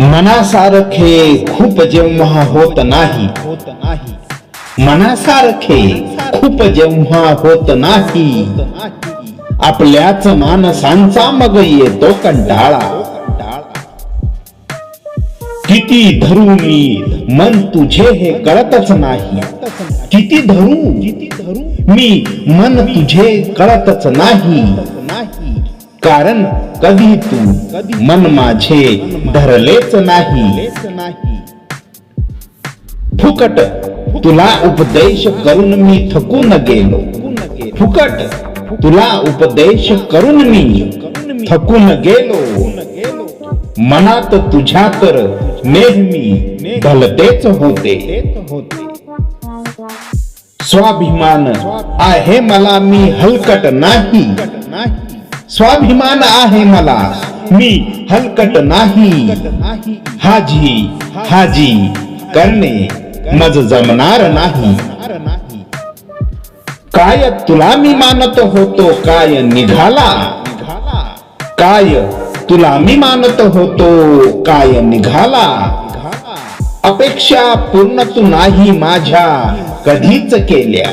मनासारखे खूप जेव्हा होत नाही, मनासारखे खूप जेव्हा होत नाही, आपल्याच माणसांचा मग येतो कंटाळा. किती धरू मी मन तुझे हे कळतच नाही, किती धरू मी मन तुझे कळतच नाही, कारण कधी तू मन माझे धरलेच नाही. फुकट तुला उपदेश करून मी थकून गेलो, फुकट तुला उपदेश करून मी थकून गेलो. मनात तुझ्या तर नेहमी भलतेच होते. स्वाभिमान आहे मला, मी हलकट नाही. स्वाभिमान आहे मला, मी हलकट नाही. हाजी हाजी करणे मज जमणार नाही. काय तुला मी मानत होतो, काय निघाला. काय तुला मी मानत होतो, काय निघाला. अपेक्षा पूर्ण तू नाही माझ्या कधीच केल्या.